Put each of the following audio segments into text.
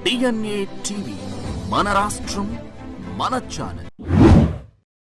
DNA TV మన రాష్ట్రం మన ఛానల్.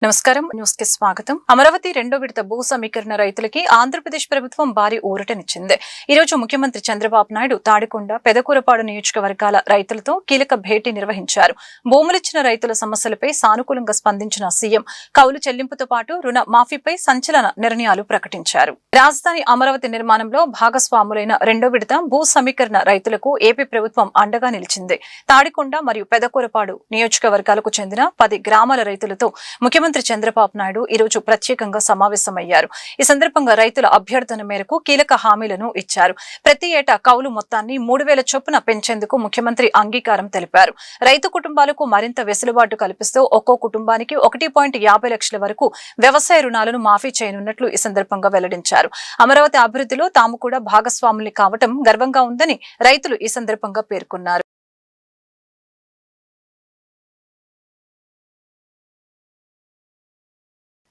నమస్కారం, న్యూస్ కి స్వాగతం. అమరావతి రెండో విడత భూ సమీకరణ రైతులకి ఆంధ్రప్రదేశ్ ప్రభుత్వం భారీ ఊరటనిచ్చింది. ఈ రోజు ముఖ్యమంత్రి చంద్రబాబు నాయుడు తాడికొండ, పెదకూరపాడు నియోజకవర్గాల రైతులతో కీలక భేటీ నిర్వహించారు. భూములిచ్చిన రైతుల సమస్యలపై సానుకూలంగా స్పందించిన సీఎం కౌలు చెల్లింపుతో పాటు రుణ మాఫీపై సంచలన నిర్ణయాలు ప్రకటించారు. రాజధాని అమరావతి నిర్మాణంలో భాగస్వాములైన రెండో విడత భూ సమీకరణ రైతులకు ఏపీ ప్రభుత్వం అండగా నిలిచింది. తాడికొండ మరియు పెదకూరపాడు నియోజకవర్గాలకు చెందిన 10 గ్రామాల రైతులతో ముఖ్యమంత్రి చంద్రబాబు నాయుడు ఈ రోజు ప్రత్యేకంగా సమావేశమయ్యారు. ఈ సందర్భంగా రైతుల అభ్యర్థన మేరకు కీలక హామీలను ఇచ్చారు. ప్రతి ఏటా కౌలు మొత్తాన్ని 3,000 చొప్పున పెంచేందుకు ముఖ్యమంత్రి అంగీకారం తెలిపారు. రైతు కుటుంబాలకు మరింత వెసులుబాటు కల్పిస్తూ ఒక్కో కుటుంబానికి 1.50 లక్షల వరకు వ్యవసాయ రుణాలను మాఫీ చేయనున్నట్లు ఈ సందర్భంగా వెల్లడించారు. అమరావతి అభివృద్ధిలో తాము కూడా భాగస్వాములు కావటం గర్వంగా ఉందని రైతులు ఈ సందర్భంగా పేర్కొన్నారు.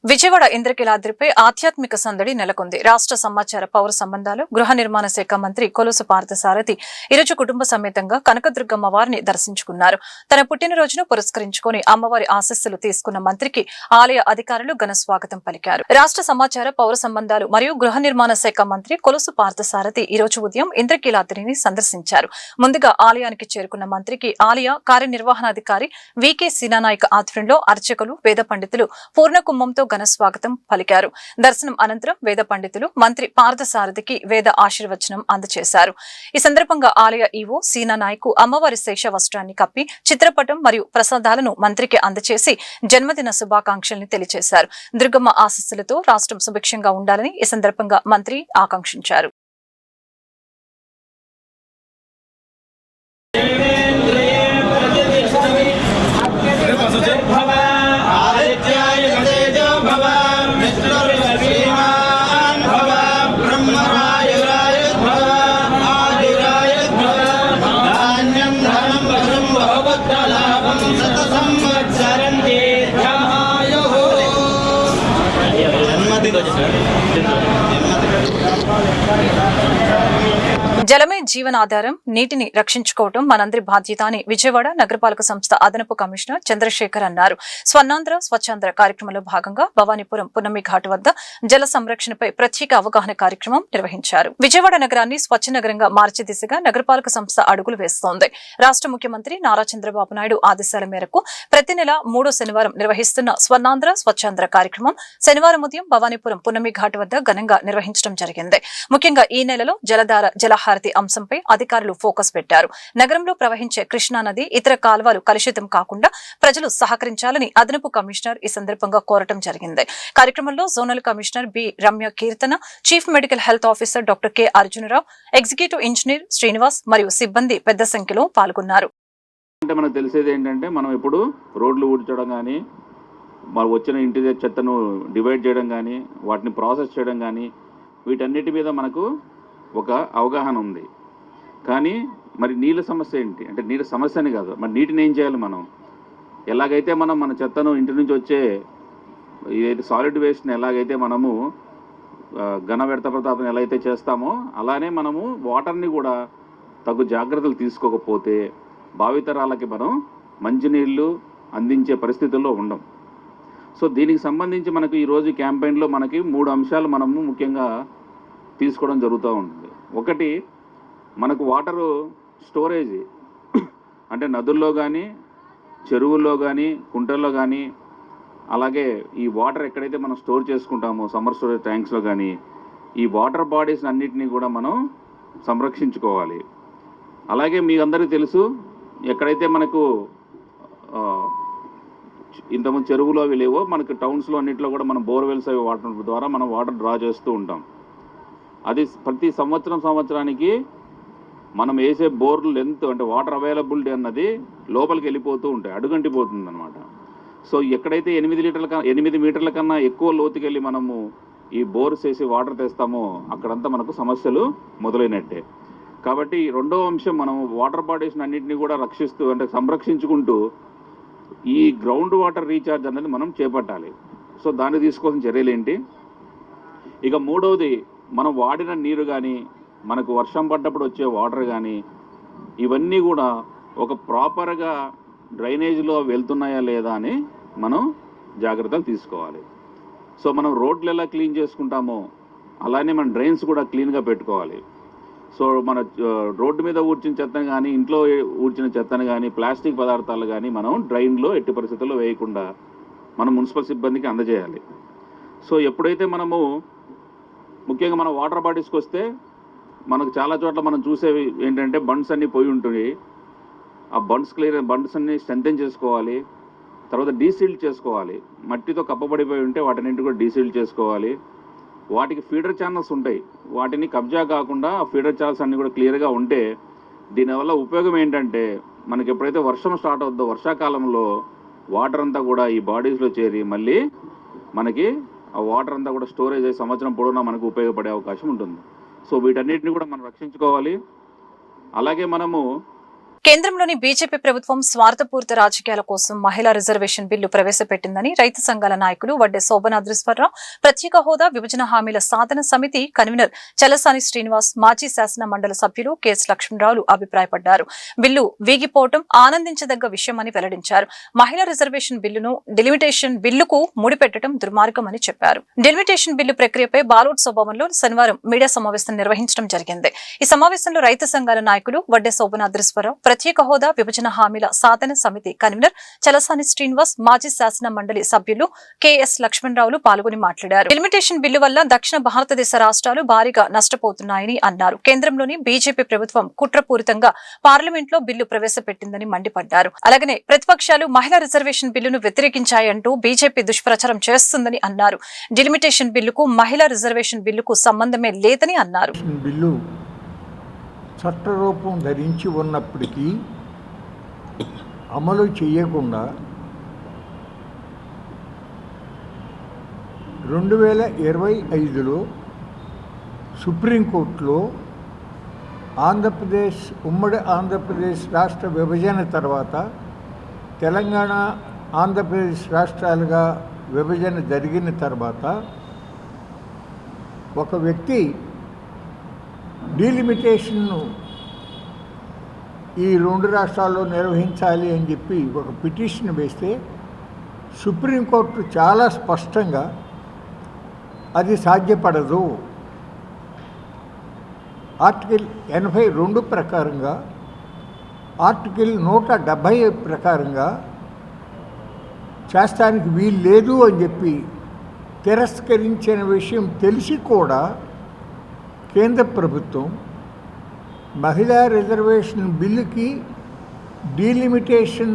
విజయవాడ ఇంద్రకీలాద్రిపై ఆధ్యాత్మిక సందడి నెలకొంది. రాష్ట్ర సమాచార పౌర సంబంధాలు గృహ నిర్మాణ శాఖ మంత్రి కొలుసు పార్థసారథి ఈరోజు కుటుంబ సమేతంగా కనకదుర్గమ్మ వారిని దర్శించుకున్నారు. తన పుట్టినరోజును పురస్కరించుకుని అమ్మవారి ఆశీస్సులు తీసుకున్న మంత్రికి ఆలయ అధికారులు ఘన స్వాగతం పలికారు. రాష్ట్ర సమాచార పౌర సంబంధాలు మరియు గృహ నిర్మాణ శాఖ మంత్రి కొలుసు పార్థసారథి ఈరోజు ఉదయం ఇంద్రకీలాద్రిని సందర్శించారు. ముందుగా ఆలయానికి చేరుకున్న మంత్రికి ఆలయ కార్యనిర్వహణాధికారి వికే సీనానాయక్ ఆధ్వర్యంలో అర్చకులు, వేద పండితులు పూర్ణ కుంభంతో ఘన స్వాగతం పలికారు. దర్శనం అనంతరం వేద పండితులు మంత్రి పార్థసారథికి వేద ఆశీర్వచనం అందజేశారు. ఈ సందర్భంగా ఆలయ ఈవో సీనానాయక్ అమ్మవారి శేష వస్త్రాన్ని కప్పి చిత్రపటం మరియు ప్రసాదాలను మంత్రికి అందజేసి జన్మదిన శుభాకాంక్షల్ని తెలియజేశారు. దుర్గమ్మ ఆశీస్సులతో రాష్ట్రం సుభిక్షంగా ఉండాలని ఈ సందర్భంగా మంత్రి ఆకాంక్షించారు. జలమే జీవనాధారం, నీటిని రక్షించుకోవడం మనందరి బాధ్యత అని విజయవాడ నగరపాలక సంస్థ అదనపు కమిషనర్ చంద్రశేఖర్ అన్నారు. స్వర్ణాంధ్ర స్వచ్ఛాంధ్ర కార్యక్రమంలో భాగంగా భవానీపురం పున్నమి ఘాటు వద్ద జల సంరక్షణపై ప్రత్యేక అవగాహన కార్యక్రమం నిర్వహించారు. విజయవాడ నగరాన్ని స్వచ్ఛ నగరంగా మార్చే దిశగా నగరపాలక సంస్థ అడుగులు వేస్తోంది. రాష్ట్ర ముఖ్యమంత్రి నారా చంద్రబాబు నాయుడు ఆదేశాల మేరకు ప్రతి నెల 3వ శనివారం నిర్వహిస్తున్న స్వర్ణాంధ్ర స్వచ్ఛాంధ్ర కార్యక్రమం శనివారం ఉదయం భవానీపురం పున్నమి ఘాటు వద్ద ఘనంగా నిర్వహించడం జరిగింది. ముఖ్యంగా ఈ నెలలో జలధార జలహారతి అంశంపై అధికారులు ఫోకస్ పెట్టారు. నగరంలో ప్రవహించే కృష్ణా నది, ఇతర కాలువలు కలుషితం కాకుండా ప్రజలు సహకరించాలని అదనపు కమిషనర్ ఈ సందర్భంగా కోరటం జరిగింది. కార్యక్రమంలో zonal commissioner B Ramya Keerthana, chief medical health officer doctor K Arjunarao, executive engineer Srinivas మరియు సిబ్బంది పెద్ద సంఖ్యలో పాల్గొన్నారు. అంటే మనకు తెలిసేది ఏంటంటే మనం ఎప్పుడు రోడ్లు ఊడ్చడం కానీ, మన వచ్చిన ఇంటి చెత్తను డివైడ్ చేయడం కానీ, వాటిని ప్రాసెస్ చేయడం కానీ, వీటన్నిటి మీద మనకు ఒక అవగాహన ఉంది. కానీ మరి నీళ్ళ సమస్య ఏంటి అంటే నీళ్ళ సమస్యని కాదు, మరి నీటిని ఏం చేయాలి మనం? ఎలాగైతే మనం మన చెత్తను ఇంటి నుంచి వచ్చే ఏదైతే సాలిడ్ వేస్ట్ని ఎలాగైతే మనము ఘన వ్యర్థ పదార్థం ఎలా అయితే చేస్తామో అలానే మనము వాటర్ని కూడా తగు జాగ్రత్తలు తీసుకోకపోతే భావితరాలకి మనం మంచినీళ్ళు అందించే పరిస్థితుల్లో ఉండం. సో దీనికి సంబంధించి మనకు ఈరోజు క్యాంపెయిన్లో మనకి 3 అంశాలు మనము ముఖ్యంగా తీసుకోవడం జరుగుతూ ఉంటుంది. ఒకటి, మనకు వాటరు స్టోరేజ్ అంటే నదుల్లో కానీ, చెరువుల్లో కానీ, కుంటల్లో కానీ, అలాగే ఈ వాటర్ ఎక్కడైతే మనం స్టోర్ చేసుకుంటామో సమ్మర్ స్టోరేజ్ ట్యాంక్స్లో కానీ, ఈ వాటర్ బాడీస్ అన్నిటినీ కూడా మనం సంరక్షించుకోవాలి. అలాగే మీ అందరికీ తెలుసు, ఎక్కడైతే మనకు ఇంతకుముందు చెరువులు అవి లేవో మనకు టౌన్స్లో అన్నింటిలో కూడా మనం బోర్వెల్స్ అవి వాటర్ ద్వారా మనం వాటర్ డ్రా చేస్తూ ఉంటాం. అది ప్రతి సంవత్సరానికి మనం వేసే బోర్లు లెంత్ అంటే వాటర్ అవైలబిలిటీ అన్నది లోపలికి వెళ్ళిపోతూ ఉంటాయి, అడుగంటిపోతుంది అనమాట. సో ఎక్కడైతే 8 మీటర్ల కన్నా ఎక్కువ లోతుకి వెళ్ళి మనము ఈ బోర్స్ వేసి వాటర్ తెస్తామో అక్కడంతా మనకు సమస్యలు మొదలైనట్టే. కాబట్టి రెండవ అంశం, మనం వాటర్ బాడీస్ని అన్నింటినీ కూడా రక్షిస్తూ అంటే సంరక్షించుకుంటూ ఈ గ్రౌండ్ వాటర్ రీఛార్జ్ అనేది మనం చేపట్టాలి. సో దాన్ని తీసుకోవాల్సిన చర్యలు ఏంటి? ఇక మూడవది, మనం వాడిన నీరు కానీ, మనకు వర్షం పడ్డప్పుడు వచ్చే వాటర్ కానీ, ఇవన్నీ కూడా ఒక ప్రాపర్గా డ్రైనేజ్లో వెళ్తున్నాయా లేదా అని మనం జాగ్రత్తలు తీసుకోవాలి. సో మనం రోడ్లు ఎలా క్లీన్ చేసుకుంటామో అలానే మన డ్రైన్స్ కూడా క్లీన్గా పెట్టుకోవాలి. సో మన రోడ్డు మీద ఊడ్చిన చెత్తను కానీ ఇంట్లో ఊడ్చిన చెత్తను కానీ ప్లాస్టిక్ పదార్థాలు కానీ మనం డ్రైన్లో ఎట్టి పరిస్థితుల్లో వేయకుండా మనం మున్సిపల్ సిబ్బందికి అందజేయాలి. సో ఎప్పుడైతే మనము ముఖ్యంగా మన వాటర్ బాడీస్కి వస్తే మనకు చాలా చోట్ల మనం చూసేవి ఏంటంటే బండ్స్ అన్నీ పోయి ఉంటుంది. ఆ బండ్స్ అన్ని స్ట్రెంథెన్ చేసుకోవాలి. తర్వాత డీసీల్డ్ చేసుకోవాలి. మట్టితో కప్పబడిపోయి ఉంటే వాటిని కూడా డీసీల్డ్ చేసుకోవాలి. వాటికి ఫీడర్ ఛానల్స్ ఉంటాయి, వాటిని కబ్జా కాకుండా ఆ ఫీడర్ ఛానల్స్ అన్నీ కూడా క్లియర్గా ఉంటే దీనివల్ల ఉపయోగం ఏంటంటే మనకి ఎప్పుడైతే వర్షం స్టార్ట్ అవుతుందో వర్షాకాలంలో వాటర్ అంతా కూడా ఈ బాడీస్లో చేరి మళ్ళీ మనకి ఆ వాటర్ అంతా కూడా స్టోరేజ్ అయ్యి సంవత్సరం పొడవునా మనకు ఉపయోగపడే అవకాశం ఉంటుంది. సో వీటన్నిటిని కూడా మనం రక్షించుకోవాలి. అలాగే మనము కేంద్రంలోని బీజేపీ ప్రభుత్వం స్వార్థపూరిత రాజకీయాల కోసం మహిళా రిజర్వేషన్ బిల్లు ప్రవేశపెట్టిందని రైతు సంఘాల నాయకులు వడ్డే శోభనాద్రీశ్వరరావు, ప్రత్యేక హోదా విభజన హామీల సాధన సమితి కన్వీనర్ చలసాని శ్రీనివాస్, మాజీ శాసన మండలి సభ్యులు కెఎస్ లక్ష్మణరావులు అభిప్రాయపడ్డారు. బిల్లు వీగిపోవడం ఆనందించదగ్గ విషయమని వెల్లడించారు. మహిళా రిజర్వేషన్ బిల్లును డిలిమిటేషన్ బిల్లుకు ముడిపెట్టడం దుర్మార్గమని చెప్పారు. డిలిమిటేషన్ బిల్లు ప్రక్రియపై బాలోత్సవ భవన్లో శనివారం మీడియా సమావేశం నిర్వహించడం జరిగింది. ఈ సమావేశంలో రైతు సంఘాల నాయకులు వడ్డే శోభనాద్రీశ్వరరావు, ప్రత్యేక హోదా విభజన హామీల సాధన సమితి కన్వీనర్ చలసాని శ్రీనివాస్, మాజీ శాసన మండలి సభ్యులు కెఎస్ లక్ష్మణరావులు పాల్గొని మాట్లాడారు. డిలిమిటేషన్ బిల్లు వల్ల దక్షిణ భారతదేశ రాష్ట్రాలు భారీగా నష్టపోతున్నాయని అన్నారు. కేంద్రంలోని బీజేపీ ప్రభుత్వం కుట్రపూరితంగా పార్లమెంట్లో బిల్లు ప్రవేశపెట్టిందని మండిపడ్డారు. అలాగనే ప్రతిపక్షాలు మహిళా రిజర్వేషన్ బిల్లును వ్యతిరేకించాయంటూ బీజేపీ దుష్ప్రచారం చేస్తుందని అన్నారు. డిలిమిటేషన్ బిల్లుకు మహిళా రిజర్వేషన్ బిల్లుకు సంబంధమే లేదని అన్నారు. చట్టరూపం ధరించి ఉన్నప్పటికీ అమలు చేయకుండా 2025లో సుప్రీంకోర్టులో ఉమ్మడి ఆంధ్రప్రదేశ్ రాష్ట్ర విభజన తర్వాత తెలంగాణ ఆంధ్రప్రదేశ్ రాష్ట్రాలుగా విభజన జరిగిన తర్వాత ఒక వ్యక్తి డీలిమిటేషన్ను ఈ రెండు రాష్ట్రాల్లో నిర్వహించాలి అని చెప్పి ఒక పిటిషన్ వేస్తే సుప్రీంకోర్టు చాలా స్పష్టంగా అది సాధ్యపడదు, ఆర్టికల్ 82 ప్రకారంగా, ఆర్టికల్ 170 ప్రకారంగా చేస్తానికి వీలు లేదు అని చెప్పి తిరస్కరించిన విషయం తెలిసి కూడా కేంద్ర ప్రభుత్వం మహిళా రిజర్వేషన్ బిల్లుకి డీలిమిటేషన్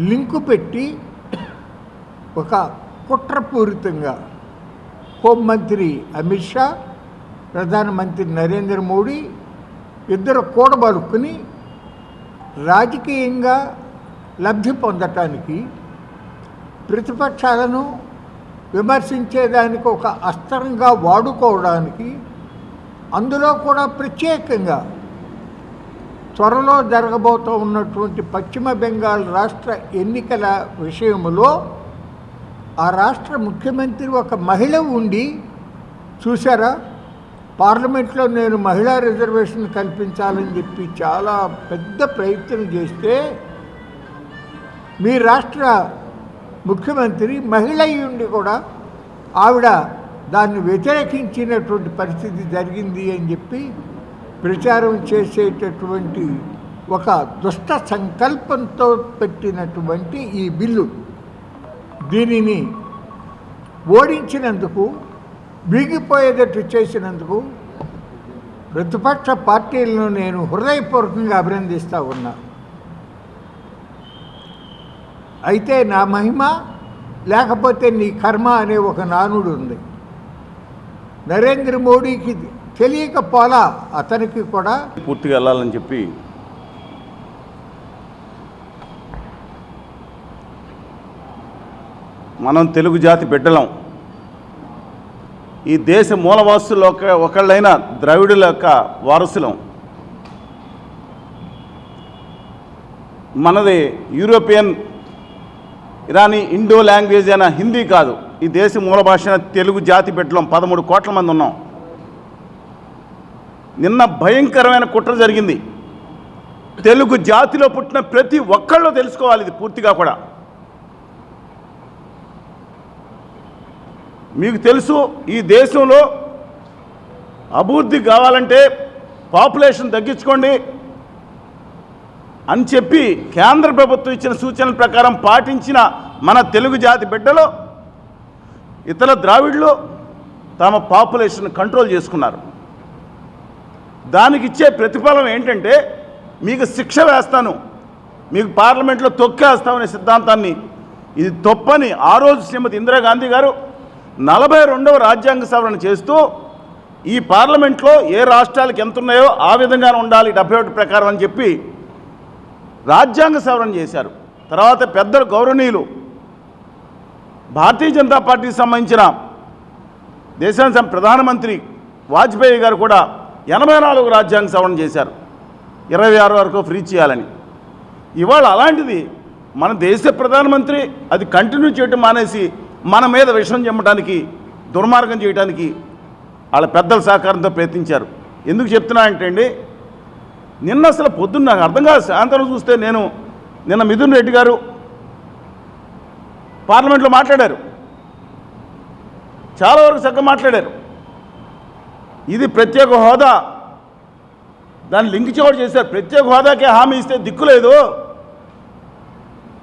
లింకు పెట్టి ఒక కుట్రపూరితంగా హోంమంత్రి అమిత్ షా, ప్రధానమంత్రి నరేంద్ర మోడీ ఇద్దరు కూడబలుక్కుని రాజకీయంగా లబ్ధి పొందటానికి ప్రతిపక్షాలను విమర్శించేదానికి ఒక అస్త్రంగా వాడుకోవడానికి, అందులో కూడా ప్రత్యేకంగా త్వరలో జరగబోతూ ఉన్నటువంటి పశ్చిమ బెంగాల్ రాష్ట్ర ఎన్నికల విషయంలో ఆ రాష్ట్ర ముఖ్యమంత్రి ఒక మహిళ ఉండి, చూసారా పార్లమెంట్లో నేను మహిళా రిజర్వేషన్ కల్పించాలని చెప్పి చాలా పెద్ద ప్రయత్నం చేస్తే మీ రాష్ట్ర ముఖ్యమంత్రి మహిళ ఉండి కూడా ఆవిడ దాన్ని వ్యతిరేకించినటువంటి పరిస్థితి జరిగింది అని చెప్పి ప్రచారం చేసేటటువంటి ఒక దుష్ట సంకల్పంతో పెట్టినటువంటి ఈ బిల్లు, దీనిని ఓడించినందుకు, వీగిపోయేటట్టు చేసినందుకు ప్రతిపక్ష పార్టీలను నేను హృదయపూర్వకంగా అభినందిస్తూ ఉన్నా. అయితే నా మహిమ లేకపోతే నీ కర్మ అనే ఒక నానుడు ఉంది. నరేంద్ర మోడీకి తెలియకపోలా అతనికి కూడా పూర్తిగా వెళ్ళాలని చెప్పి మనం తెలుగు జాతి బిడ్డలం. ఈ దేశ మూలవాసుల్లో ఒకళ్ళైన ద్రవిడుల యొక్క వారసులం. మనది యూరోపియన్, ఇరానీ, ఇండో లాంగ్వేజ్ అయిన హిందీ కాదు. ఈ దేశ మూల భాష తెలుగు జాతి బిడ్డలం. 13 కోట్ల మంది ఉన్నాం. నిన్న భయంకరమైన కుట్ర జరిగింది. తెలుగు జాతిలో పుట్టిన ప్రతి ఒక్కళ్ళు తెలుసుకోవాలి ఇది పూర్తిగా కూడా. మీకు తెలుసు, ఈ దేశంలో అభివృద్ధి కావాలంటే పాపులేషన్ తగ్గించుకోండి అని చెప్పి కేంద్ర ప్రభుత్వం ఇచ్చిన సూచనల ప్రకారం పాటించిన మన తెలుగు జాతి బిడ్డలు, ఇతర ద్రావిడులు తమ పాపులేషన్ కంట్రోల్ చేసుకున్నారు. దానికి ఇచ్చే ప్రతిఫలం ఏంటంటే మీకు శిక్ష వేస్తాను, మీకు పార్లమెంట్లో తొక్కేస్తామనే సిద్ధాంతాన్ని, ఇది తప్పని ఆ రోజు శ్రీమతి ఇందిరాగాంధీ గారు 42వ రాజ్యాంగ సవరణ చేస్తూ ఈ పార్లమెంట్లో ఏ రాష్ట్రాలకు ఎంత ఉన్నాయో ఆ విధంగానే ఉండాలి 71 ప్రకారం అని చెప్పి రాజ్యాంగ సవరణ చేశారు. తర్వాత పెద్దలు గౌరవనీయులు భారతీయ జనతా పార్టీకి సంబంధించిన దేశానికి ప్రధానమంత్రి వాజ్పేయి గారు కూడా 84 రాజ్యాంగ సవరణ చేశారు, 26 వరకు ఫ్రీ చేయాలని. ఇవాళ అలాంటిది మన దేశ ప్రధానమంత్రి అది కంటిన్యూ చేయడం మానేసి మన మీద విషం చెమ్మడానికి, దుర్మార్గం చేయడానికి వాళ్ళ పెద్దల సహకారంతో ప్రయత్నించారు. ఎందుకు చెప్తున్నా అంటే అండి, నిన్న అసలు పొద్దున్న నాకు అర్థం కాదు. సాయంత్రం చూస్తే నిన్న మిథున్ రెడ్డి గారు పార్లమెంట్లో మాట్లాడారు, చాలా వరకు చక్కగా మాట్లాడారు. ఇది ప్రత్యేక హోదా, దాన్ని లింక్ చోటు చేశారు. ప్రత్యేక హోదాకే హామీ ఇస్తే దిక్కులేదు,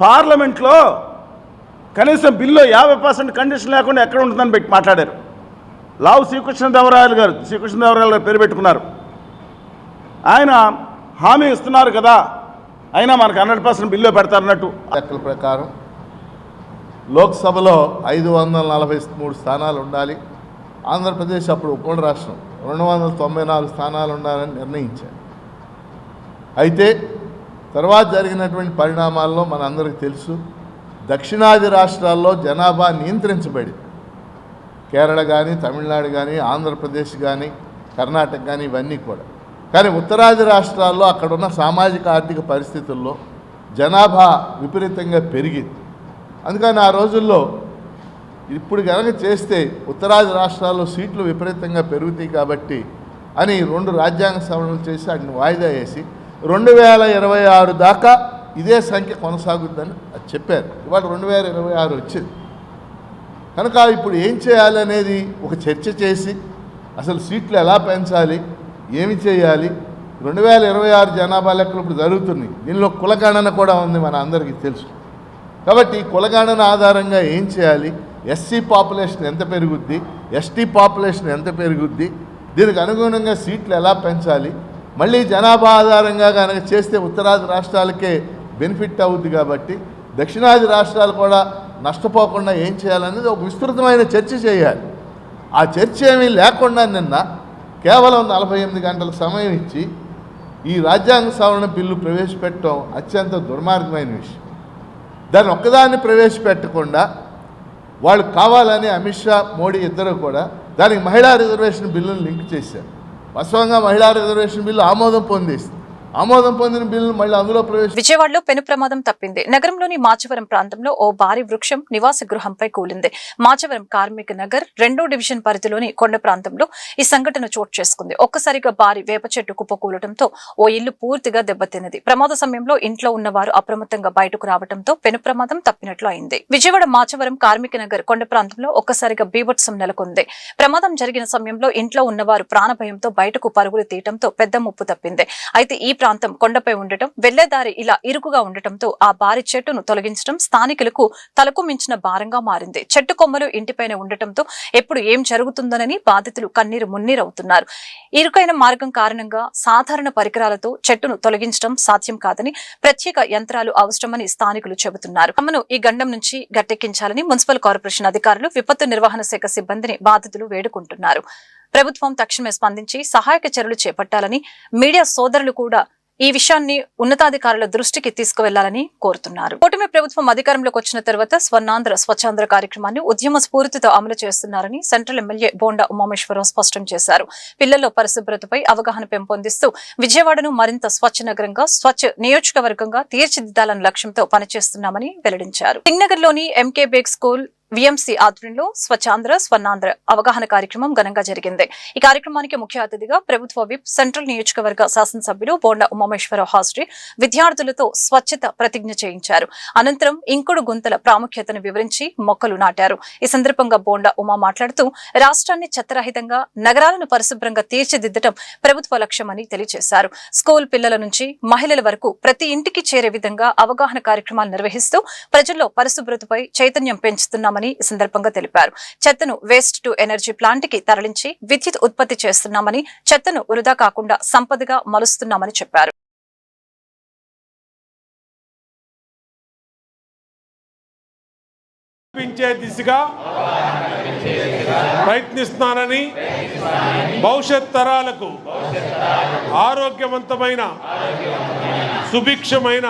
పార్లమెంట్లో కనీసం బిల్లు 50% కండిషన్ లేకుండా ఎక్కడ ఉంటుందని పెట్టి మాట్లాడారు. లావు శ్రీకృష్ణదేవరాయలు గారు పేరు పెట్టుకున్నారు. ఆయన హామీ ఇస్తున్నారు కదా, అయినా మనకు 100% బిల్లు పెడతారన్నట్టు. లెక్కల ప్రకారం లోక్సభలో 543 స్థానాలు ఉండాలి. ఆంధ్రప్రదేశ్ అప్పుడు ఉమ్మడి రాష్ట్రం 294 స్థానాలు ఉండాలని నిర్ణయించారు. అయితే తర్వాత జరిగినటువంటి పరిణామాల్లో మనందరికీ తెలుసు, దక్షిణాది రాష్ట్రాల్లో జనాభా నియంత్రించబడి, కేరళ కానీ, తమిళనాడు కానీ, ఆంధ్రప్రదేశ్ కానీ, కర్ణాటక కానీ ఇవన్నీ కూడా. కానీ ఉత్తరాది రాష్ట్రాల్లో అక్కడున్న సామాజిక ఆర్థిక పరిస్థితుల్లో జనాభా విపరీతంగా పెరిగింది. అందుకని ఆ రోజుల్లో ఇప్పుడు కనుక చేస్తే ఉత్తరాది రాష్ట్రాల్లో సీట్లు విపరీతంగా పెరుగుతాయి కాబట్టి అని 2 రాజ్యాంగ సవరణలు చేసి వాటిని వాయిదా వేసి 2026 దాకా ఇదే సంఖ్య కొనసాగుద్దని అది చెప్పారు. ఇవాళ 2026 వచ్చింది కనుక ఇప్పుడు ఏం చేయాలనేది ఒక చర్చ చేసి అసలు సీట్లు ఎలా పెంచాలి, ఏమి చేయాలి. 2026 జనాభా లెక్కలు ఇప్పుడు జరుగుతున్నాయి. దీనిలో కులగణన కూడా ఉంది, మన అందరికీ తెలుసు. కాబట్టి కులగణన ఆధారంగా ఏం చేయాలి, ఎస్సీ పాపులేషన్ ఎంత పెరుగుద్ది, ఎస్టీ పాపులేషన్ ఎంత పెరుగుద్ది, దీనికి అనుగుణంగా సీట్లు ఎలా పెంచాలి, మళ్ళీ జనాభా ఆధారంగా కనుక చేస్తే ఉత్తరాది రాష్ట్రాలకే బెనిఫిట్ అవుద్ది. కాబట్టి దక్షిణాది రాష్ట్రాలు కూడా నష్టపోకుండా ఏం చేయాలనేది ఒక విస్తృతమైన చర్చ చేయాలి. ఆ చర్చ ఏమీ లేకుండా నిన్న కేవలం 48 గంటల సమయం ఇచ్చి ఈ రాజ్యాంగ సవరణ బిల్లు ప్రవేశపెట్టడం అత్యంత దుర్మార్గమైన విషయం. దాన్ని ఒక్కదాన్ని ప్రవేశపెట్టకుండా వాళ్ళు కావాలని అమిత్ షా, మోడీ ఇద్దరు కూడా దానికి మహిళా రిజర్వేషన్ బిల్లును లింక్ చేశారు. వాస్తవంగా మహిళా రిజర్వేషన్ బిల్లు ఆమోదం పొందిన బిల్లు మళ్ళీ అందులో విజయవాడలో పెను ప్రమాదం తప్పింది. నగరంలోని మాచవరం ప్రాంతంలో ఓ భారీ వృక్షం నివాస గృహంపై కూలింది. మాచవరం కార్మిక నగర్ 2వ డివిజన్ పరిధిలోని కొండ ప్రాంతంలో ఈ సంఘటన చోటు చేసుకుంది. ఒక్కసారిగా భారీ వేప చెట్టు కుప్పకూలటంతో ఓ ఇల్లు పూర్తిగా దెబ్బతిన్నది. ప్రమాద సమయంలో ఇంట్లో ఉన్నవారు అప్రమత్తంగా బయటకు రావడంతో పెను ప్రమాదం తప్పినట్లు అయింది. విజయవాడ మాచవరం కార్మిక నగర్ కొండ ప్రాంతంలో ఒక్కసారిగా బీభత్సం నెలకొంది. ప్రమాదం జరిగిన సమయంలో ఇంట్లో ఉన్నవారు ప్రాణభయంతో బయటకు పరుగులు తీయడంతో పెద్ద ముప్పు తప్పింది. అయితే ఈ ప్రాంతం కొండపై ఉండటం, వెళ్లేదారి ఇలా ఇరుకుగా ఉండటంతో ఆ భారీ చెట్టును తొలగించడం స్థానికులకు తలకు మించిన భారంగా మారింది. చెట్టు కొమ్మలు ఇంటిపైన ఉండటంతో ఎప్పుడు ఏం జరుగుతుందోనని బాధితులు కన్నీరు మున్నీరవుతున్నారు. ఇరుకైన మార్గం కారణంగా సాధారణ పరికరాలతో చెట్టును తొలగించడం సాధ్యం కాదని, ప్రత్యేక యంత్రాలు అవసరమని స్థానికులు చెబుతున్నారు. తమను ఈ గండం నుంచి గట్టెక్కించాలని మున్సిపల్ కార్పొరేషన్ అధికారులు, విపత్తు నిర్వహణ శాఖ సిబ్బందిని బాధితులు వేడుకుంటున్నారు. ప్రభుత్వం తక్షణమే స్పందించి సహాయక చర్యలు చేపట్టాలని, మీడియా సోదరులు కూడా ఈ విషయాన్ని ఉన్నతాధికారుల దృష్టికి తీసుకువెళ్లాలని కోరుతున్నారు. కూటమి ప్రభుత్వం అధికారంలోకి వచ్చిన తర్వాత స్వర్ణాంధ్ర స్వచ్ఛాంధ్ర కార్యక్రమాన్ని ఉద్యమ స్ఫూర్తితో అమలు చేస్తున్నారని సెంట్రల్ ఎమ్మెల్యే బోండా ఉమామేశ్వరరావు స్పష్టం చేశారు. పిల్లల్లో పరిశుభ్రతపై అవగాహన పెంపొందిస్తూ విజయవాడను మరింత స్వచ్ఛ నగరంగా, స్వచ్ఛ నియోజకవర్గంగా తీర్చిదిద్దాలన్న లక్ష్యంతో పనిచేస్తున్నామని వెల్లడించారు. సింగనగర్లోని ఎంకే బేగ్ స్కూల్ విఎంసీ ఆధ్వర్యంలో స్వచ్ఛాంధ్ర స్వర్ణాంధ్ర అవగాహన కార్యక్రమం ఘనంగా జరిగింది. ఈ కార్యక్రమానికి ముఖ్య అతిథిగా ప్రభుత్వ విప్ సెంట్రల్ నియోజకవర్గ శాసనసభ్యులు బోండా ఉమామేశ్వరరావు హాజరై విద్యార్థులతో స్వచ్ఛత ప్రతిజ్ఞ చేయించారు. అనంతరం ఇంకుడు గుంతల ప్రాముఖ్యతను వివరించి మొక్కలు నాటారు. ఈ సందర్భంగా బోండా ఉమా మాట్లాడుతూ రాష్ట్రాన్ని చెత్తరహితంగా నగరాలను పరిశుభ్రంగా తీర్చిదిద్దడం ప్రభుత్వ లక్ష్యమని తెలియజేశారు. స్కూల్ పిల్లల నుంచి మహిళల వరకు ప్రతి ఇంటికి చేరే విధంగా అవగాహన కార్యక్రమాలు నిర్వహిస్తూ ప్రజల్లో పరిశుభ్రతపై చైతన్యం పెంచుతున్నామని ఈ సందర్భంగా తెలిపారు. చెత్తను వేస్ట్ టు ఎనర్జీ ప్లాంట్ కి తరలించి విద్యుత్ ఉత్పత్తి చేస్తున్నామని, చెత్తను వృధా కాకుండా సంపదగా మలుస్తున్నామని చెప్పారు. దిశగా ప్రయత్నిస్తున్నానని, భవిష్యత్ తరాలకు ఆరోగ్యవంతమైన, సుభిక్షమైన,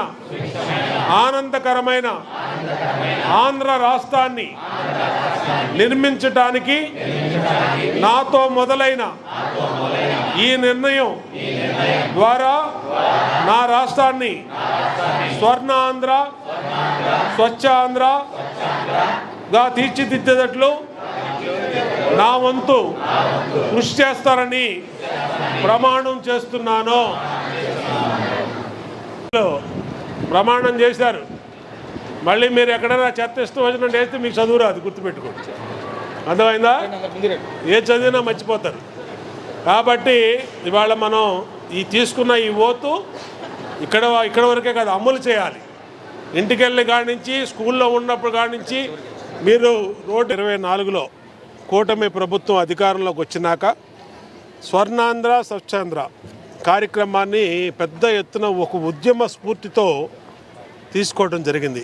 ఆనందకరమైన ఆంధ్ర రాష్ట్రాన్ని నిర్మించడానికి నాతో మొదలైన ఈ నిర్ణయం ద్వారా నా రాష్ట్రాన్ని స్వర్ణాంధ్ర, స్వచ్ఛాంధ్రగా తీర్చిదిద్దేటట్లు నా వంతు కృషి చేస్తారని ప్రమాణం చేస్తున్నాను. ప్రమాణం చేశారు. మళ్ళీ మీరు ఎక్కడైనా చెత్త ఇష్టం వచ్చినట్టు వేస్తే మీకు చదువు రాదు, గుర్తుపెట్టుకోండి. అర్థమైందా? ఏ చదివినా మర్చిపోతారు. కాబట్టి ఇవాళ మనం ఈ తీసుకున్న ఈ ఓతు ఇక్కడ వరకే కాదు, అమలు చేయాలి. ఇంటికెళ్ళి కాడి నుంచి, స్కూల్లో ఉన్నప్పుడు కాడి నుంచి మీరు రోడ్డు 24లో కూటమి ప్రభుత్వం అధికారంలోకి వచ్చినాక స్వర్ణాంధ్ర స్వచ్ఛాంధ్ర కార్యక్రమాన్ని పెద్ద ఎత్తున ఒక ఉద్యమ స్ఫూర్తితో తీసుకోవడం జరిగింది.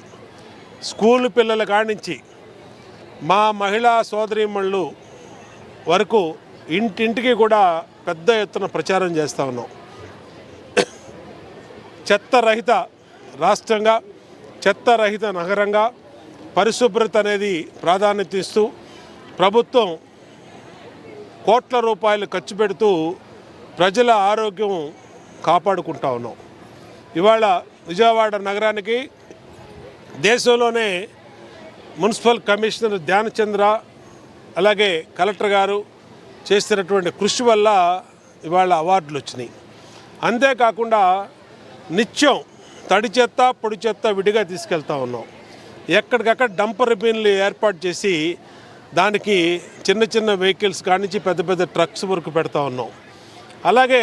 స్కూల్ పిల్లల కాడి నుంచి మా మహిళా సోదరీమణులు వరకు ఇంటింటికి కూడా పెద్ద ఎత్తున ప్రచారం చేస్తూ ఉన్నాం. చెత్తరహిత రాష్ట్రంగా, చెత్తరహిత నగరంగా, పరిశుభ్రత అనేది ప్రాధాన్యత ఇస్తూ ప్రభుత్వం కోట్ల రూపాయలు ఖర్చు పెడుతూ ప్రజల ఆరోగ్యం కాపాడుకుంటా ఉన్నాం. ఇవాళ విజయవాడ నగరానికి దేశంలోనే మున్సిపల్ కమిషనర్ ధ్యానచంద్ర, అలాగే కలెక్టర్ గారు చేస్తున్నటువంటి కృషి వల్ల ఇవాళ అవార్డులు వచ్చినాయి. అంతేకాకుండా నిత్యం తడి చెత్త, పొడి చెత్త విడిగా తీసుకెళ్తా ఉన్నాం. ఎక్కడికక్కడ డంపర్ బిన్లు ఏర్పాటు చేసి దానికి చిన్న చిన్న వెహికల్స్ కానించి పెద్ద పెద్ద ట్రక్స్ వరకు పెడతా ఉన్నాం. అలాగే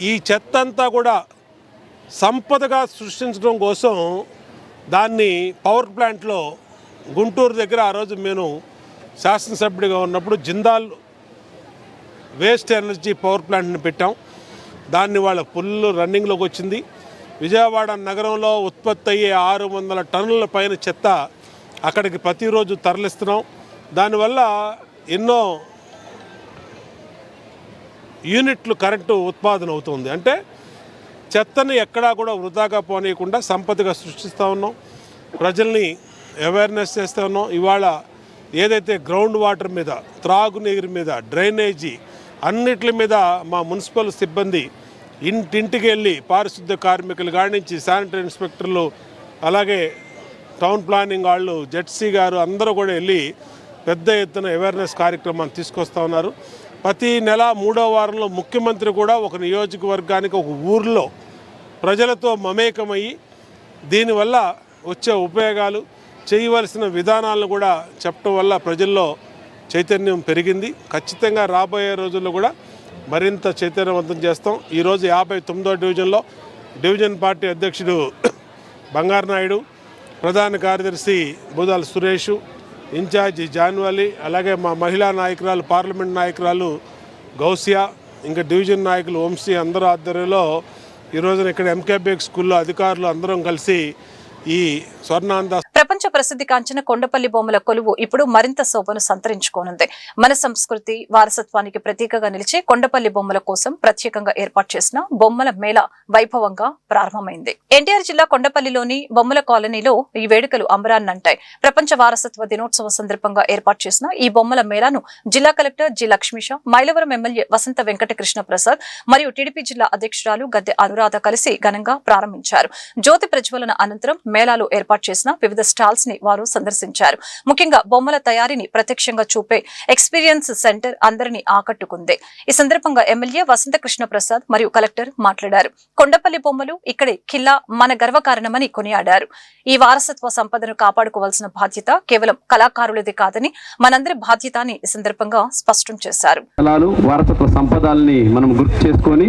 ఈ చెత్త అంతా కూడా సంపదగా సృష్టించడం కోసం దాన్ని పవర్ ప్లాంట్లో గుంటూరు దగ్గర ఆ రోజు నేను శాసనసభ్యుడిగా ఉన్నప్పుడు జిందాల్ వేస్ట్ ఎనర్జీ పవర్ ప్లాంట్ని పెట్టాం. దాన్ని వాళ్ళ ఫుల్ రన్నింగ్లోకి వచ్చింది. విజయవాడ నగరంలో ఉత్పత్తి అయ్యే 600 టన్నుల పైన చెత్త అక్కడికి ప్రతిరోజు తరలిస్తున్నాం. దానివల్ల ఎన్నో యూనిట్లు కరెంటు ఉత్పాదన అవుతుంది. అంటే చెత్తని ఎక్కడా కూడా వృధాగా పోనీయకుండా సంపదగా సృష్టిస్తూ ఉన్నాం. ప్రజల్ని అవేర్నెస్ చేస్తూ ఉన్నాం. ఇవాళ ఏదైతే గ్రౌండ్ వాటర్ మీద, త్రాగునీరు మీద, డ్రైనేజీ అన్నిటి మీద మా మున్సిపల్ సిబ్బంది ఇంటింటికి వెళ్ళి పారిశుద్ధ్య కార్మికులు కానించి శానిటరీ ఇన్స్పెక్టర్లు, అలాగే టౌన్ ప్లానింగ్ వాళ్ళు, జెడ్సీ గారు అందరూ కూడా వెళ్ళి పెద్ద ఎత్తున అవేర్నెస్ కార్యక్రమాన్ని తీసుకొస్తూ ఉన్నారు. ప్రతి నెల 3వ వారంలో ముఖ్యమంత్రి కూడా ఒక నియోజకవర్గానికి, ఒక ఊర్లో ప్రజలతో మమేకమయ్యి దీనివల్ల వచ్చే ఉపయోగాలు, చేయవలసిన విధానాలను కూడా చెప్పడం వల్ల ప్రజల్లో చైతన్యం పెరిగింది. ఖచ్చితంగా రాబోయే రోజుల్లో కూడా మరింత చైతన్యవంతం చేస్తాం. ఈరోజు 59వ డివిజన్లో డివిజన్ పార్టీ అధ్యక్షుడు బంగారు నాయుడు, ప్రధాన కార్యదర్శి బుధాల సురేష్, ఇన్ఛార్జి జాన్వాలి, అలాగే మా మహిళా నాయకురాలు, పార్లమెంట్ నాయకురాలు గౌసియా, ఇంకా డివిజన్ నాయకులు వంశీ అందరూ ఆధ్వర్యంలో ఈరోజున ఇక్కడ ఎంకేబేక్ స్కూల్లో అధికారులు అందరం కలిసి ఈ స్వర్ణాంధ్ర ప్రపంచ ప్రసిద్ధి కాంచిన కొండపల్లి బొమ్మల కొలువు ఇప్పుడు మరింత శోభను సంతరించుకోనుంది. మన సంస్కృతి వారసత్వానికి ప్రతీకగా నిలిచే కొండపల్లి బొమ్మల కోసం ప్రత్యేకంగా ఏర్పాటు చేసిన బొమ్మల మేళా వైభవంగా ప్రారంభమైంది. ఎన్టీఆర్ జిల్లా కొండపల్లిలోని బొమ్మల కాలనీలో ఈ వేడుకలు అంబరాన్నంటాయి. ప్రపంచ వారసత్వ దినోత్సవం సందర్భంగా ఏర్పాటు చేసిన ఈ బొమ్మల మేళాను జిల్లా collector G Lakshmisha, Mylavaram MLA Vasantha Venkatakrishna Prasad మరియు టీడీపీ జిల్లా అధ్యక్షురాలు గద్దె అనురాధ కలిసి ఘనంగా ప్రారంభించారు. జ్యోతి ప్రజ్వలన అనంతరం మేళాలో ఏర్పాటు చేసిన వివిధ స్టాల్స్ స్టాల్స్ ని వారు సందర్శించారు. ముఖ్యంగా బొమ్మల తయారీని ప్రత్యక్షంగా చూపే ఎక్స్పీరియన్స్ సెంటర్ అందరినీ ఆకట్టుకుంది. ఈ సందర్భంగా ఎమ్మెల్యే వసంత కృష్ణ ప్రసాద్ మరియు కలెక్టర్ మాట్లాడారు. కొండపల్లి బొమ్మలు ఇక్కడి ఖిల్లా మన గర్వకారణమని కొనియాడారు. ఈ వారసత్వ సంపదను కాపాడుకోవాల్సిన బాధ్యత కేవలం కళాకారులది కాదని మనందరి బాధ్యత అని ఈ సందర్భంగా స్పష్టం చేశారు. వారసత్వ సంపదాలని మనం గుర్తు చేసుకొని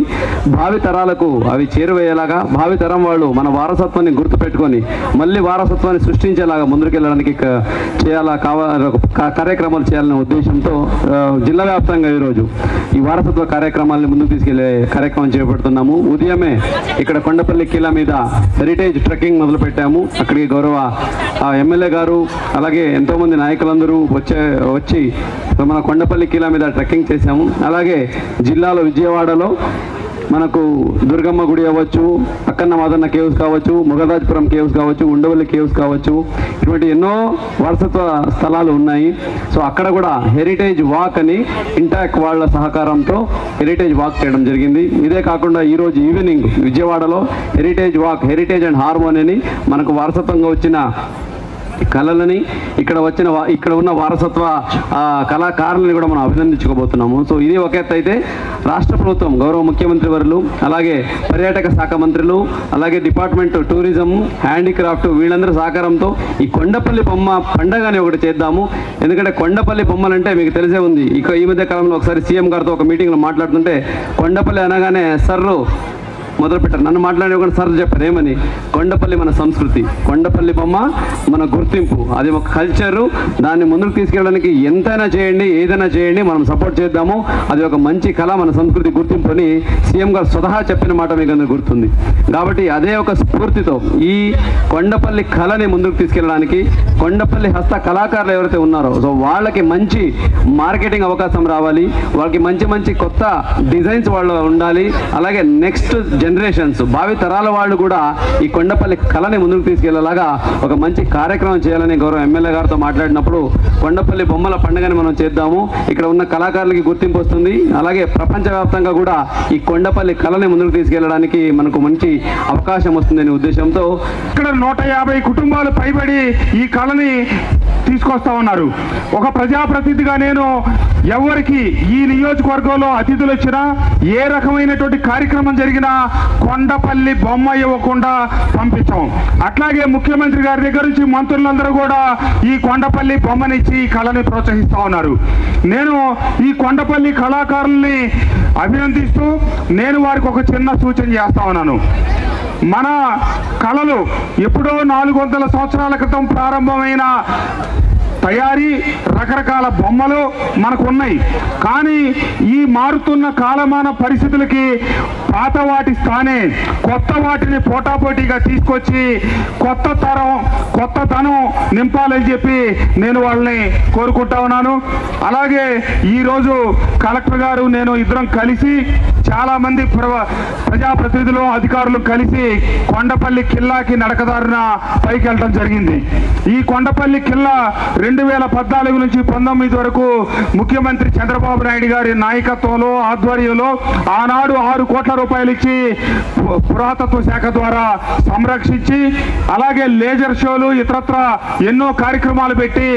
భావి తరాలకు అవి చేరువేయేలాగా భావి తరం వాళ్ళు మన వారసత్వాన్ని గుర్తు పెట్టుకొని మళ్ళీ వారసత్వాన్ని సృష్టించేలాగా ముందుకెళ్ళడానికి కార్యక్రమాలు చేయాలనే ఉద్దేశంతో జిల్లా వ్యాప్తంగా ఈరోజు ఈ వారసత్వ కార్యక్రమాలను ముందుకు తీసుకెళ్లే కార్యక్రమం చేపడుతున్నాము. ఉదయమే ఇక్కడ కొండపల్లి కిలా మీద హెరిటేజ్ ట్రెక్కింగ్ మొదలు పెట్టాము. అక్కడికి గౌరవ ఎమ్మెల్యే గారు అలాగే ఎంతో మంది నాయకులందరూ వచ్చి మన కొండపల్లి కిలా మీద ట్రెక్కింగ్ చేశాము. అలాగే జిల్లాలో విజయవాడలో మనకు దుర్గమ్మ గుడి అవ్వచ్చు, అక్కన్న మాదన్న కేవ్స్ కావచ్చు, మొగదాజ్పురం కేవ్స్ కావచ్చు, ఉండవల్లి కేవ్స్ కావచ్చు, ఇటువంటి ఎన్నో వారసత్వ స్థలాలు ఉన్నాయి. సో అక్కడ కూడా హెరిటేజ్ వాక్ అని ఇంటాక్ వాళ్ళ సహకారంతో హెరిటేజ్ వాక్ చేయడం జరిగింది. ఇదే కాకుండా ఈరోజు ఈవినింగ్ విజయవాడలో heritage walk, heritage and harmony అని మనకు వారసత్వంగా వచ్చిన కళలని ఇక్కడ ఉన్న వారసత్వ కళాకారులని కూడా మనం అభినందించుకోబోతున్నాము. సో ఇది ఒక ఎత్తు అయితే రాష్ట్ర ప్రభుత్వం గౌరవ ముఖ్యమంత్రి వర్యులు అలాగే పర్యాటక శాఖ మంత్రులు అలాగే డిపార్ట్మెంట్ టూరిజం హ్యాండీక్రాఫ్ట్ వీళ్ళందరూ సహకారంతో ఈ కొండపల్లి బొమ్మ పండగని ఒకటి చేద్దాము. ఎందుకంటే కొండపల్లి బొమ్మలంటే మీకు తెలిసే ఉంది. ఇక ఈ మధ్య కాలంలో ఒకసారి సీఎం గారితో ఒక మీటింగ్లో మాట్లాడుతుంటే కొండపల్లి అనగానే సర్రు మొదలుపెట్టారు. నన్ను మాట్లాడే కూడా సార్ చెప్పారు ఏమని, కొండపల్లి మన సంస్కృతి, కొండపల్లి బొమ్మ మన గుర్తింపు, అది ఒక కల్చరు. దాన్ని ముందుకు తీసుకెళ్ళడానికి ఎంతైనా చేయండి, ఏదైనా చేయండి, మనం సపోర్ట్ చేద్దాము. అది ఒక మంచి కళ, మన సంస్కృతి గుర్తింపు అని సీఎం గారు స్వతహా చెప్పిన మాట మీకు అందరూ గుర్తుంది. కాబట్టి అదే ఒక స్ఫూర్తితో ఈ కొండపల్లి కళని ముందుకు తీసుకెళ్ళడానికి కొండపల్లి హస్త కళాకారులు ఎవరైతే ఉన్నారో సో వాళ్ళకి మంచి మార్కెటింగ్ అవకాశం రావాలి, వాళ్ళకి మంచి మంచి కొత్త డిజైన్స్ వాళ్ళు ఉండాలి. అలాగే నెక్స్ట్ జనరేషన్స్ భావి తరాల వాళ్ళు కూడా ఈ కొండపల్లి కళని ముందుకు తీసుకెళ్లేలాగా ఒక మంచి కార్యక్రమం చేయాలని గౌరవ ఎమ్మెల్యే గారితో మాట్లాడినప్పుడు కొండపల్లి బొమ్మల పండుగని మనం చేద్దాము. ఇక్కడ ఉన్న కళాకారులకి గుర్తింపు వస్తుంది. అలాగే ప్రపంచవ్యాప్తంగా కూడా ఈ కొండపల్లి కళని ముందుకు తీసుకెళ్లడానికి మనకు మంచి అవకాశం వస్తుందనే ఉద్దేశంతో ఇక్కడ 150 కుటుంబాలు పైబడి ఈ కళని తీసుకొస్తా ఉన్నారు. ఒక ప్రజాప్రతినిధిగా నేను ఎవరికి ఈ నియోజకవర్గంలో అతిథులు వచ్చినా ఏ రకమైనటువంటి కార్యక్రమం జరిగినా కొండపల్లి బొమ్మ ఇవ్వకుండా పంపించాం. అట్లాగే ముఖ్యమంత్రి గారి దగ్గర నుంచి మంత్రులందరూ కూడా ఈ కొండపల్లి బొమ్మనిచ్చి ఈ కళని ప్రోత్సహిస్తూ ఉన్నారు. నేను ఈ కొండపల్లి కళాకారుల్ని అభినందిస్తూ నేను వారికి ఒక చిన్న సూచన చేస్తా ఉన్నాను. మన కళలు ఎప్పుడో 400 సంవత్సరాల క్రితం ప్రారంభమైన తయారీ రకరకాల బొమ్మలు మనకు ఉన్నాయి. కానీ ఈ మారుతున్న కాలమాన పరిస్థితులకి పాత వాటి స్థానే కొత్త వాటిని పోటాపోటీగా తీసుకొచ్చి కొత్తతనం నింపాలని చెప్పి నేను వాళ్ళని కోరుకుంటా ఉన్నాను. అలాగే ఈరోజు కలెక్టర్ గారు నేను ఇద్దరం కలిసి చాలామంది ప్రజాప్రతినిధులు అధికారులు కలిసి కొండపల్లి కిల్లాకి నడకదారిన పైకి వెళ్ళడం జరిగింది. ఈ కొండపల్లి కిల్లా 2014 నుంచి 19 వరకు ముఖ్యమంత్రి చంద్రబాబు నాయుడు గారి నాయకత్వంలో ఆధ్వర్యంలో ఆనాడు 6 కోట్ల రూపాయలు ఇచ్చి పురాతత్వ శాఖ ద్వారా సంరక్షించి అలాగే లేజర్ షోలు ఇతరత్ర ఎన్నో కార్యక్రమాలు పెట్టి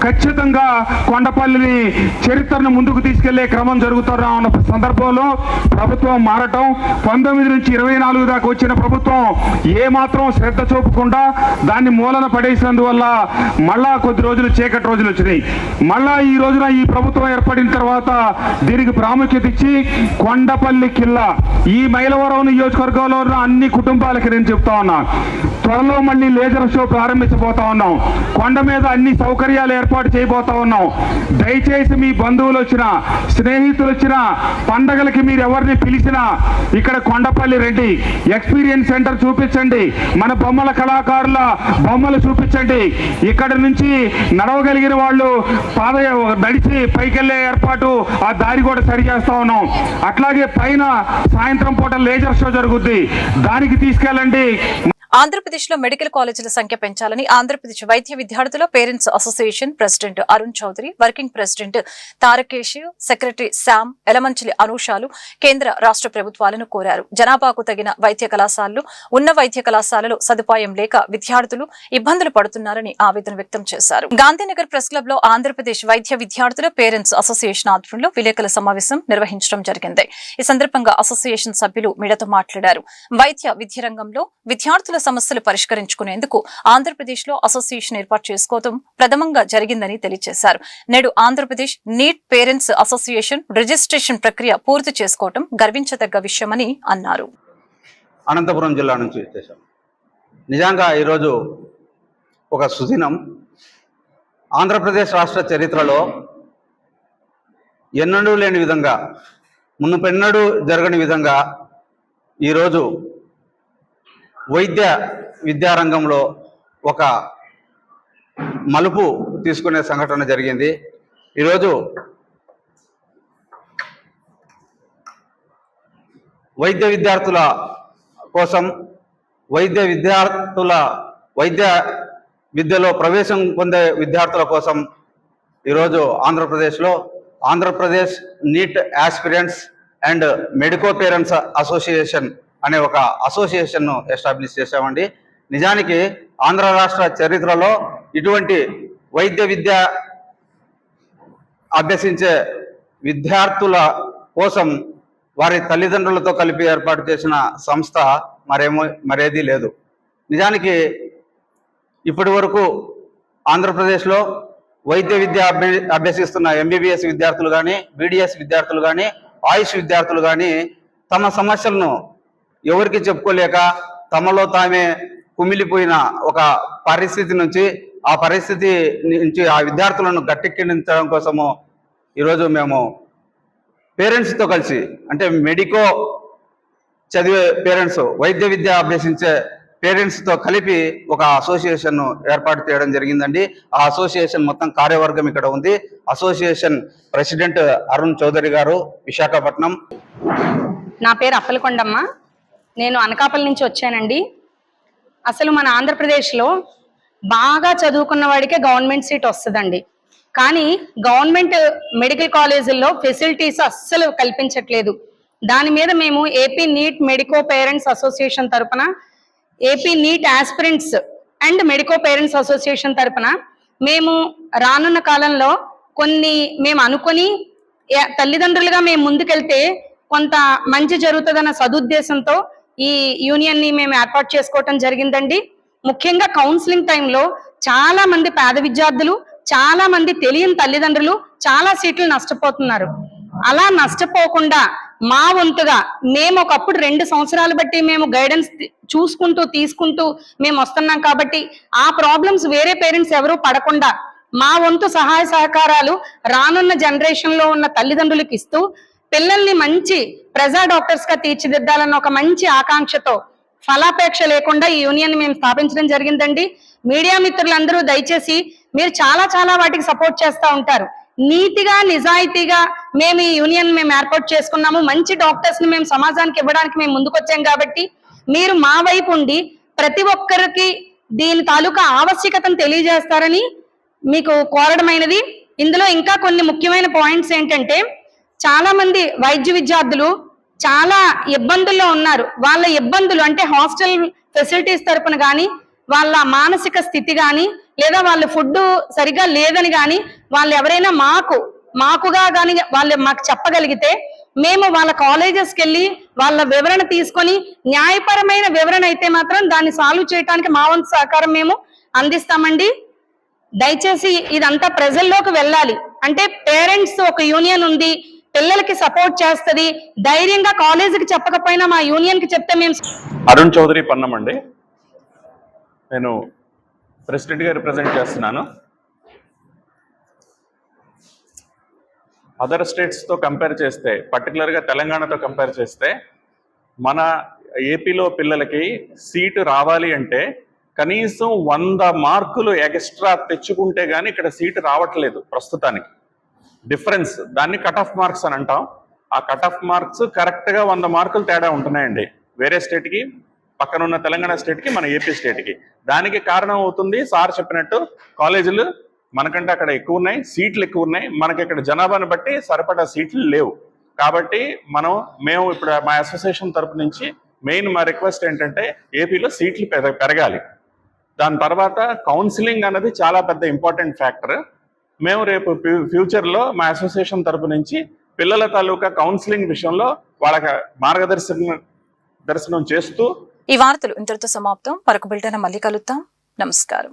ఖచ్చితంగా కొండపల్లిని చరిత్రను ముందుకు తీసుకెళ్లే క్రమం జరుగుతున్న సందర్భంలో ప్రభుత్వం మారటం 19 నుంచి 24 దాకా వచ్చిన ప్రభుత్వం ఏమాత్రం శ్రద్ధ చూపకుండా దాన్ని మూలన పడేసినందువల్ల మళ్ళా కొద్ది రోజులు చీకటి రోజులు వచ్చినాయి. మళ్ళా ఈ రోజున ఈ ప్రభుత్వం ఏర్పడిన తర్వాత దీనికి ప్రాముఖ్యత ఇచ్చి కొండపల్లి కిల్లా ఈ మైలవరం నియోజకవర్గంలో ఉన్న అన్ని కుటుంబాలకి నేను చెప్తా ఉన్నా, త్వరలో మళ్ళీ లేజర్ షో ప్రారంభించబోతా ఉన్నాం. కొండ మీద అన్ని సౌకర్యాలు ఏర్పాటు చేయబోతా ఉన్నాం. దయచేసి మీ బంధువులు వచ్చినా స్నేహితులు వచ్చినా పండగలకి మీరు ఎవరిని పిలిచినా ఇక్కడ కొండపల్లి రండి, ఎక్స్పీరియన్స్ సెంటర్ చూపించండి, మన బొమ్మల కళాకారుల బొమ్మలు చూపించండి. ఇక్కడ నుంచి నడవగలిగిన వాళ్ళు నడిచి పైకెళ్లే ఏర్పాటు ఆ దారి కూడా సరి చేస్తా ఉన్నాం. అట్లాగే పైన సాయంత్రం పూట లేజర్ షో జరుగుద్ది, దానికి తీసుకెళ్ళండి. ఆంధ్రప్రదేశ్లో మెడికల్ కాలేజీల సంఖ్య పెంచాలని ఆంధ్రప్రదేశ్ వైద్య విద్యార్థుల parents association president Arun Chowdary, working president Tarakesh, secretary Sam, Elamanchili అనూషాలు కేంద్ర రాష్ట్ర ప్రభుత్వాలను కోరారు. జనాభాకు తగిన వైద్య కళాశాలలు ఉన్న వైద్య కళాశాలలో సదుపాయం లేక విద్యార్థులు ఇబ్బందులు పడుతున్నారని ఆవేదన వ్యక్తం చేశారు. గాంధీనగర్ ప్రెస్ క్లబ్ లో ఆంధ్రప్రదేశ్ వైద్య విద్యార్థుల పేరెంట్స్ అసోసియేషన్ ఆధ్వర్యంలో విలేకరుల సమావేశం నిర్వహించడం జరిగింది. ఈ సందర్భంగా అసోసియేషన్ సభ్యులు మీడియాతో మాట్లాడారు. వైద్య విద్య రంగంలో విద్యార్థుల సమస్యలు పరిష్కరించుకునేందుకు ఆంధ్రప్రదేశ్ లో అసోసియేషన్ ఏర్పాటు చేసుకోవడం ప్రథమంగా జరిగిందని తెలియజేశారు. నేడు Andhra Pradesh NEET parents association registration ప్రక్రియ పూర్తి చేసుకోవడం గర్వించదగ్గ విషయమని అన్నారు. అనంతపురం జిల్లా నుంచి వచ్చేసాం. నిజంగా ఈరోజు ఒక సుదినం. ఆంధ్రప్రదేశ్ రాష్ట్ర చరిత్రలో ఎన్నడూ లేని విధంగా, మునుపెన్నడూ జరగని విధంగా ఈరోజు వైద్య విద్యారంగంలో ఒక మలుపు తీసుకునే సంఘటన జరిగింది. ఈరోజు వైద్య విద్యార్థుల కోసం, వైద్య విద్యలో ప్రవేశం పొందే విద్యార్థుల కోసం ఈరోజు Andhra Pradesh neat aspirants and medico parents association అనే ఒక అసోసియేషన్ను ఎస్టాబ్లిష్ చేశామండి. నిజానికి ఆంధ్ర రాష్ట్ర చరిత్రలో ఇటువంటి వైద్య విద్య అభ్యసించే విద్యార్థుల కోసం వారి తల్లిదండ్రులతో కలిపి ఏర్పాటు చేసిన సంస్థ మరేదీ లేదు. నిజానికి ఇప్పటి వరకు ఆంధ్రప్రదేశ్లో వైద్య విద్య అభ్యసిస్తున్న ఎంబీబీఎస్ విద్యార్థులు కానీ, బీడీఎస్ విద్యార్థులు కానీ, ఆయుష్ విద్యార్థులు కానీ తమ సమస్యలను ఎవరికి చెప్పుకోలేక తమలో తామే కుమిలిపోయిన ఒక పరిస్థితి నుంచి ఆ విద్యార్థులను గట్టెక్కించడం కోసము ఈరోజు మేము పేరెంట్స్తో కలిసి, అంటే మెడికో చదివే పేరెంట్స్, వైద్య విద్య అభ్యసించే పేరెంట్స్తో కలిపి ఒక అసోసియేషన్ ఏర్పాటు చేయడం జరిగిందండి. ఆ అసోసియేషన్ మొత్తం కార్యవర్గం ఇక్కడ ఉంది. అసోసియేషన్ ప్రెసిడెంట్ అరుణ్ చౌదరి గారు, విశాఖపట్నం. నా పేరు అప్పలకొండమ్మ. నేను అనకాపల్లి నుంచి వచ్చానండి. అసలు మన ఆంధ్రప్రదేశ్లో బాగా చదువుకున్న వాడికే గవర్నమెంట్ సీట్ వస్తుందండి. కానీ గవర్నమెంట్ మెడికల్ కాలేజీల్లో ఫెసిలిటీస్ అస్సలు కల్పించట్లేదు. దాని మీద మేము AP NEET medico parents association తరపున, AP NEET aspirants and medico parents association తరపున మేము రానున్న కాలంలో మేము అనుకొని తల్లిదండ్రులుగా మేము ముందుకెళ్తే కొంత మంచి జరుగుతుందన్న సదుద్దేశంతో ఈ యూనియన్ ని మేము ఏర్పాటు చేసుకోవటం జరిగిందండి. ముఖ్యంగా కౌన్సిలింగ్ టైంలో చాలా మంది పేద విద్యార్థులు, చాలా మంది తెలియని తల్లిదండ్రులు చాలా సీట్లు నష్టపోతున్నారు. అలా నష్టపోకుండా మా వంతుగా మేము ఒకప్పుడు 2 సంవత్సరాలు బట్టి మేము గైడెన్స్ తీసుకుంటూ మేము వస్తున్నాం. కాబట్టి ఆ ప్రాబ్లమ్స్ వేరే పేరెంట్స్ ఎవరూ పడకుండా మా వంతు సహాయ సహకారాలు రానున్న జనరేషన్ లో ఉన్న తల్లిదండ్రులకు ఇస్తూ పిల్లల్ని మంచి ప్రజా డాక్టర్స్ గా తీర్చిదిద్దాలన్న ఒక మంచి ఆకాంక్షతో ఫలాపేక్ష లేకుండా ఈ యూనియన్ మేము స్థాపించడం జరిగిందండి. మీడియా మిత్రులందరూ దయచేసి మీరు చాలా వాటికి సపోర్ట్ చేస్తూ ఉంటారు. నీతిగా, నిజాయితీగా మేము ఈ యూనియన్ ఏర్పాటు చేసుకున్నాము. మంచి డాక్టర్స్ ని మేము సమాజానికి ఇవ్వడానికి మేము ముందుకొచ్చాం. కాబట్టి మీరు మా వైపు ఉండి ప్రతి ఒక్కరికి దీని తాలూకా ఆవశ్యకతను తెలియజేస్తారని మీకు కోరడమైనది. ఇందులో ఇంకా కొన్ని ముఖ్యమైన పాయింట్స్ ఏంటంటే, చాలా మంది వైద్య విద్యార్థులు చాలా ఇబ్బందుల్లో ఉన్నారు. వాళ్ళ ఇబ్బందులు అంటే హాస్టల్ ఫెసిలిటీస్ తరపున కానీ, వాళ్ళ మానసిక స్థితి కానీ, లేదా వాళ్ళ ఫుడ్ సరిగా లేదని కానీ వాళ్ళు ఎవరైనా మాకుగా కానీ వాళ్ళు మాకు చెప్పగలిగితే మేము వాళ్ళ కాలేజెస్కి వెళ్ళి వాళ్ళ వివరణ తీసుకొని న్యాయపరమైన వివరణ అయితే మాత్రం దాన్ని సాల్వ్ చేయడానికి మా వంతు సహకారం మేము అందిస్తామండి. దయచేసి ఇదంతా ప్రజల్లోకి వెళ్ళాలి. అంటే పేరెంట్స్ ఒక యూనియన్ ఉంది, పిల్లలకి సపోర్ట్ చేస్తుంది, ధైర్యంగా కాలేజీకి చెప్పకపోయినా మా యూనియన్ కి చెప్తే మేము. అరుణ్ చౌదరి పన్నమండి. నేను ప్రెసిడెంట్ గా రిప్రజెంట్ చేస్తున్నాను. అదర్ స్టేట్స్తో కంపేర్ చేస్తే, పర్టికులర్గా తెలంగాణతో కంపేర్ చేస్తే, మన ఏపీలో పిల్లలకి సీటు రావాలి అంటే కనీసం 100 మార్కులు ఎక్స్ట్రా తెచ్చుకుంటే కానీ ఇక్కడ సీటు రావట్లేదు ప్రస్తుతానికి. డిఫరెన్స్, దాన్ని కట్ ఆఫ్ మార్క్స్ అని అంటాం. ఆ కట్ ఆఫ్ మార్క్స్ కరెక్ట్గా 100 మార్కులు తేడా ఉంటున్నాయండి వేరే స్టేట్కి. పక్కనున్న తెలంగాణ స్టేట్కి మన ఏపీ స్టేట్కి. దానికి కారణం అవుతుంది సార్ చెప్పినట్టు కాలేజీలు మనకంటే అక్కడ ఎక్కువ ఉన్నాయి, సీట్లు ఎక్కువ ఉన్నాయి, మనకి ఇక్కడ జనాభాను బట్టి సరిపడా సీట్లు లేవు. కాబట్టి మేము ఇప్పుడు మా అసోసియేషన్ తరపు నుంచి మెయిన్ మా రిక్వెస్ట్ ఏంటంటే ఏపీలో సీట్లు పెరగాలి. దాని తర్వాత కౌన్సిలింగ్ అనేది చాలా పెద్ద ఇంపార్టెంట్ ఫ్యాక్టర్. మేము రేపు ఫ్యూచర్లో మా అసోసియేషన్ తరపు నుంచి పిల్లల తాలూకా కౌన్సిలింగ్ విషయంలో వాళ్ళకి మార్గదర్శనం చేస్తూ. ఈ వార్తలు ఇంతటితో సమాప్తం. మరొక బులెటిన్ మళ్ళీ కలుద్దాం. నమస్కారం.